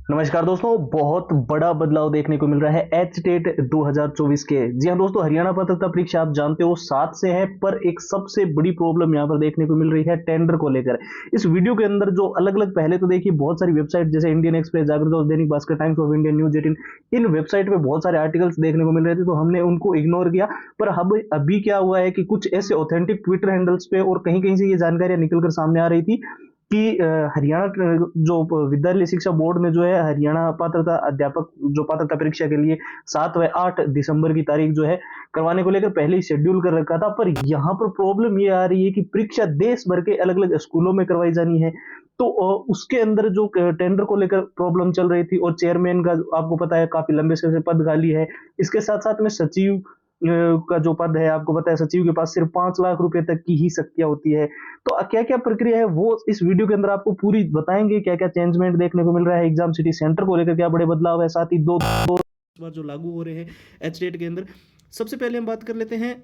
नमस्कार दोस्तों, बहुत बड़ा बदलाव देखने को मिल रहा है एच टेट 2024 के। जी हाँ दोस्तों, हरियाणा पात्रता परीक्षा आप जानते हो 7 से है, पर एक सबसे बड़ी प्रॉब्लम यहाँ पर देखने को मिल रही है टेंडर को लेकर। इस वीडियो के अंदर जो अलग अलग पहले तो देखिए बहुत सारी वेबसाइट जैसे इंडियन एक्सप्रेस, जागृत और Dainik Bhaskar, times of India, news 18, in website पे बहुत सारे आर्टिकल्स देखने को मिल रहे थे, तो हमने उनको इग्नोर किया। पर अब अभी क्या हुआ है कि कुछ ऐसे ऑथेंटिक ट्विटर हैंडल्स पे और कहीं कहीं से ये जानकारियां निकलकर सामने आ रही थी कि हरियाणा जो विद्यालय शिक्षा बोर्ड ने जो है हरियाणा पात्रता अध्यापक जो पात्रता परीक्षा के लिए 7 व 8 दिसंबर की तारीख जो है करवाने को लेकर पहले ही शेड्यूल कर रखा था। पर यहाँ पर प्रॉब्लम ये आ रही है कि परीक्षा देश भर के अलग अलग स्कूलों में करवाई जानी है। तो उसके अंदर जो टेंडर को लेकर प्रॉब्लम चल रही थी, और चेयरमैन का आपको पता है काफी लंबे समय से पद खाली है। इसके साथ साथ में सचिव का जो पद है, आपको पता है सचिव के पास सिर्फ 5 लाख रुपए तक की ही शक्तियां होती है। तो क्या क्या प्रक्रिया है वो इस वीडियो के अंदर आपको पूरी बताएंगे। क्या क्या चेंजमेंट देखने को मिल रहा है, एग्जाम सिटी सेंटर को लेकर क्या बड़े बदलाव है, साथ ही दो दो बार जो लागू हो रहे हैं एच टेट के अंदर। सबसे पहले हम बात कर लेते हैं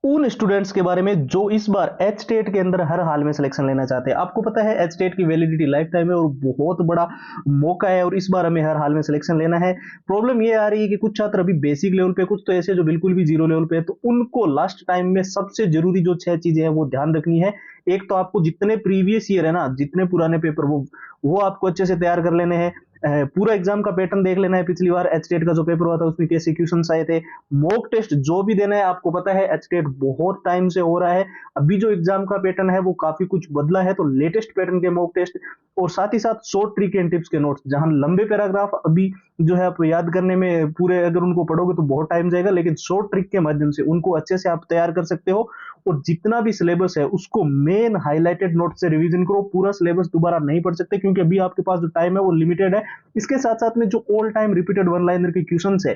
उन स्टूडेंट्स के बारे में जो इस बार एच टेट के अंदर हर हाल में सिलेक्शन लेना चाहते हैं। आपको पता है एच टेट की वैलिडिटी लाइफ टाइम है और बहुत बड़ा मौका है, और इस बार हमें हर हाल में सिलेक्शन लेना है। प्रॉब्लम ये आ रही है कि कुछ छात्र अभी बेसिक लेवल पे, कुछ तो ऐसे जो बिल्कुल भी जीरो लेवल पे है, तो उनको लास्ट टाइम में सबसे जरूरी जो 6 चीजें हैं वो ध्यान रखनी है। एक तो आपको जितने प्रीवियस ईयर है ना, जितने पुराने पेपर वो आपको अच्छे से तैयार कर लेने हैं। पूरा एग्जाम का पैटर्न देख लेना है, पिछली बार एच टेट का जो पेपर हुआ था उसमें कैसे क्वेश्चंस आए थे। मॉक टेस्ट जो भी देना है, आपको पता है एच टेट बहुत टाइम से हो रहा है। अभी जो एग्जाम का पैटर्न है वो काफी कुछ बदला है, तो लेटेस्ट पैटर्न के मॉक टेस्ट और साथ ही साथ शॉर्ट ट्रिक एंड टिप्स के नोट्स, जहां लंबे पैराग्राफ अभी जो है आप याद करने में पूरे अगर उनको पढ़ोगे तो बहुत टाइम जाएगा, लेकिन शॉर्ट ट्रिक के माध्यम से उनको अच्छे से आप तैयार कर सकते हो। और जितना भी सिलेबस है उसको मेन हाईलाइटेड नोट से रिवीजन करो। पूरा सिलेबस दोबारा नहीं पढ़ सकते क्योंकि अभी आपके पास जो टाइम है वो लिमिटेड है। इसके साथ साथ में जो all time repeated one liner के क्वेश्चंस है,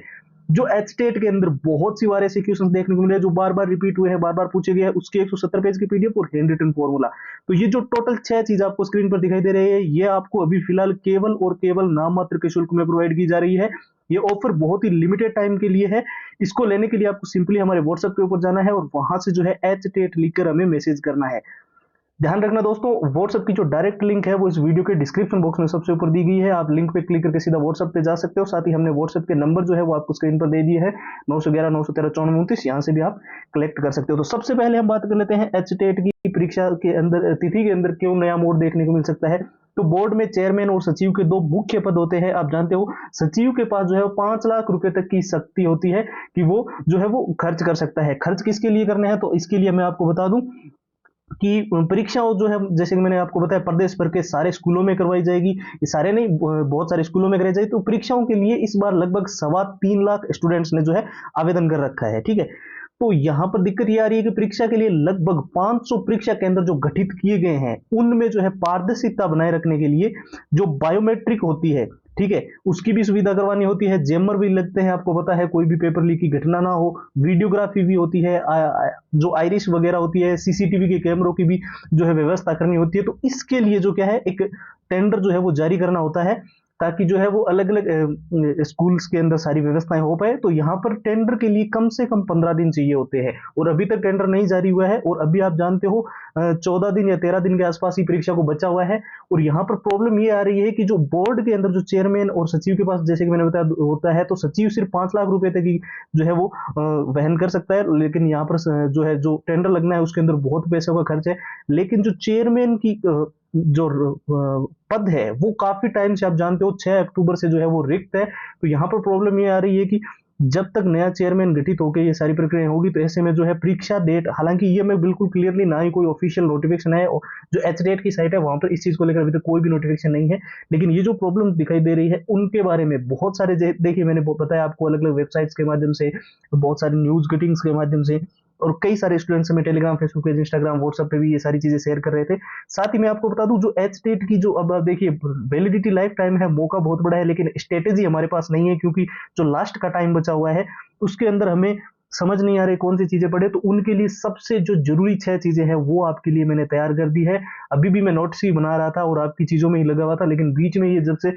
जो एच टेट के अंदर बहुत सी बार ऐसे क्वेश्चंस देखने को मिले हैं जो बार बार रिपीट हुए हैं, बार बार पूछे गए हैं, उसके 170 पेज की पीडीएफ और हैंड रिटन फॉर्मूला। तो ये जो टोटल 6 चीज आपको स्क्रीन पर दिखाई दे रही है, ये आपको अभी फिलहाल केवल और केवल नाम मात्र के शुल्क में प्रोवाइड की जा रही है। ये ऑफर बहुत ही लिमिटेड टाइम के लिए है। इसको लेने के लिए आपको सिंपली हमारे व्हाट्सएप के ऊपर जाना है और वहां से जो है एच टेट लिखकर हमें मैसेज करना है। ध्यान रखना दोस्तों, व्हाट्सएप की जो डायरेक्ट लिंक है वो इस वीडियो के डिस्क्रिप्शन बॉक्स में सबसे ऊपर दी गई है। आप लिंक पे क्लिक करके सीधा व्हाट्सएप पे जा सकते हो। साथ ही हमने व्हाट्सएप के नंबर जो है वो आपको स्क्रीन पर दे दिए है, 911 913 9429। यहाँ से भी आप कलेक्ट कर सकते हो। तो सबसे पहले हम बात कर लेते हैं एच टेट की परीक्षा के अंदर तिथि के अंदर क्यों नया मोड देखने को मिल सकता है। तो बोर्ड में चेयरमैन और सचिव के दो मुख्य पद होते हैं। आप जानते हो सचिव के पास जो है 5 लाख रुपए तक की शक्ति होती है कि वो जो है वो खर्च कर सकता है। खर्च किसके लिए करने हैं, तो इसके लिए मैं आपको बता दूं कि परीक्षाओं जो है जैसे कि मैंने आपको बताया प्रदेश भर के सारे स्कूलों में करवाई जाएगी। ये सारे नहीं, बहुत सारे स्कूलों में कराई जाएगी। तो परीक्षाओं के लिए इस बार लगभग 3.25 लाख स्टूडेंट्स ने जो है आवेदन कर रखा है। ठीक है, तो यहाँ पर दिक्कत ये आ रही है कि परीक्षा के लिए लगभग 500 परीक्षा केंद्र जो गठित किए गए हैं, उनमें जो है पारदर्शिता बनाए रखने के लिए जो बायोमेट्रिक होती है, ठीक है, उसकी भी सुविधा करवानी होती है। जेमर भी लगते हैं, आपको पता है कोई भी पेपर लीक की घटना ना हो। वीडियोग्राफी भी होती है, जो आइरिश वगैरह होती है, सीसीटीवी के कैमरों की भी जो है व्यवस्था करनी होती है। तो इसके लिए जो क्या है, एक टेंडर जो है वो जारी करना होता है, ताकि जो है वो अलग अलग स्कूल्स के अंदर सारी व्यवस्थाएं हो पाए। तो यहाँ पर टेंडर के लिए कम से कम 15 दिन चाहिए होते हैं, और अभी तक टेंडर नहीं जारी हुआ है। और अभी आप जानते हो 14 दिन या 13 दिन के आसपास ही परीक्षा को बचा हुआ है। और यहाँ पर प्रॉब्लम ये आ रही है कि जो बोर्ड के अंदर जो चेयरमैन और सचिव के पास, जैसे कि मैंने बताया, होता है, तो सचिव सिर्फ 5 लाख रुपए तक ही जो है वो वहन कर सकता है। लेकिन यहाँ पर जो है जो टेंडर लगना है उसके अंदर बहुत पैसों का खर्च है। लेकिन जो चेयरमैन की जो पद है वो काफी टाइम से, आप जानते हो 6 अक्टूबर से जो है वो रिक्त है। तो यहाँ पर प्रॉब्लम ये आ रही है कि जब तक नया चेयरमैन गठित होकर ये सारी प्रक्रिया होगी, तो ऐसे में जो है परीक्षा डेट, हालांकि ये मैं बिल्कुल क्लियरली, ना ही कोई ऑफिशियल नोटिफिकेशन है, जो एच डेट की साइट है वहां पर इस चीज को लेकर अभी तक कोई भी नोटिफिकेशन नहीं है। लेकिन ये जो प्रॉब्लम दिखाई दे रही है उनके बारे में बहुत सारे, देखिए मैंने बताया आपको अलग अलग वेबसाइट्स के माध्यम से, बहुत सारे न्यूज कटिंग्स के माध्यम से, और कई सारे स्टूडेंट्स में Telegram, Facebook page, Instagram, WhatsApp पे भी ये सारी चीजें शेयर कर रहे थे। साथ ही मैं आपको बता दूं, जो एच टेट की जो अब आप देखिए वैलिडिटी लाइफ टाइम है, मौका बहुत बड़ा है, लेकिन स्ट्रेटेजी हमारे पास नहीं है, क्योंकि जो लास्ट का टाइम बचा हुआ है उसके अंदर हमें समझ नहीं आ रही कौन सी चीजें पढ़े। तो उनके लिए सबसे जो जरूरी 6 चीजें हैं वो आपके लिए मैंने तैयार कर दी है। अभी भी मैं नोट्स ही बना रहा था और आपकी चीजों में ही लगा हुआ था, लेकिन बीच में ये जब से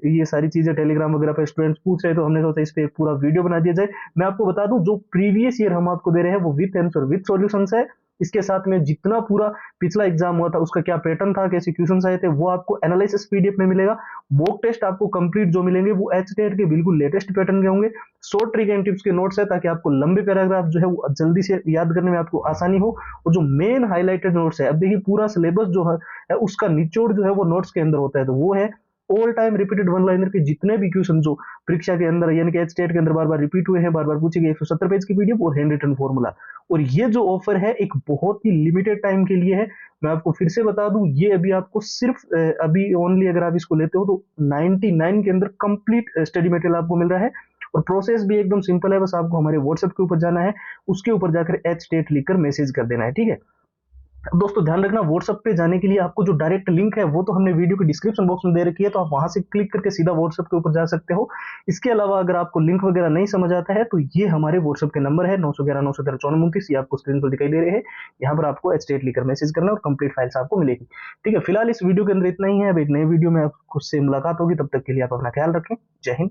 ये सारी चीजें टेलीग्राम वगैरह पर स्टूडेंट्स पूछ रहे, तो हमने सोचा इस पे पूरा वीडियो बना दिया जाए। मैं आपको बता दूं, जो प्रीवियस ईयर हम आपको दे रहे हैं वो विथ आंसर विथ सॉल्यूशंस है। इसके साथ में जितना पूरा पिछला एग्जाम हुआ था उसका क्या पैटर्न था, कैसे क्वेश्चन आए थे, वो आपको एनालिसिस पीडीएफ में मिलेगा। मॉक टेस्ट आपको कंप्लीट जो मिलेंगे वो एचटेट के बिल्कुल लेटेस्ट पैटर्न के होंगे। शॉर्ट ट्रिक एंड टिप्स के नोट्स है ताकि आपको लंबे पैराग्राफ जो है वो जल्दी से याद करने में आपको आसानी हो। और जो मेन हाईलाइटेड नोट्स है, अब देखिए पूरा सिलेबस जो है उसका निचोड़ जो है वो नोट्स के अंदर होता है, तो वो है all time repeated one liner के जितने भी क्वेश्चन जो परीक्षा के अंदर यानी कि एचटेट के अंदर बार बार रिपीट हुए हैं, बार बार पूछे गए, 170 पेज की पीडीएफ और हैंड रिटन फॉर्मूला। और ये जो ऑफर है एक बहुत ही लिमिटेड टाइम के लिए है। मैं आपको फिर से बता दूं, ये अभी आपको सिर्फ अभी ओनली अगर आप इसको लेते हो तो 99 के अंदर कंप्लीट स्टडी मटेरियल आपको मिल रहा है। और प्रोसेस भी एकदम सिंपल है, बस आपको हमारे व्हाट्सएप के ऊपर जाना है, उसके ऊपर जाकर एचटेट लिखकर मैसेज कर देना है, ठीक है। अब दोस्तों ध्यान रखना, व्हाट्सएप पे जाने के लिए आपको जो डायरेक्ट लिंक है वो तो हमने वीडियो के डिस्क्रिप्शन बॉक्स में दे रखी है, तो आप वहां से क्लिक करके सीधा व्हाट्सएप के ऊपर जा सकते हो। इसके अलावा अगर आपको लिंक वगैरह नहीं समझ आता है तो ये हमारे व्हाट्सएप के नंबर है 911 913 5429, ये आपको स्क्रीन पर दिखाई दे रहे हैं। यहाँ पर आपको एचटेट लिखकर मैसेज करना और कंप्लीट फाइल्स आपको मिलेगी, ठीक है। फिलहाल इस वीडियो के अंदर इतना ही है, अब एक नए वीडियो में आपसे मुलाकात होगी, तब तक के लिए आप अपना ख्याल रखें। जय हिंद।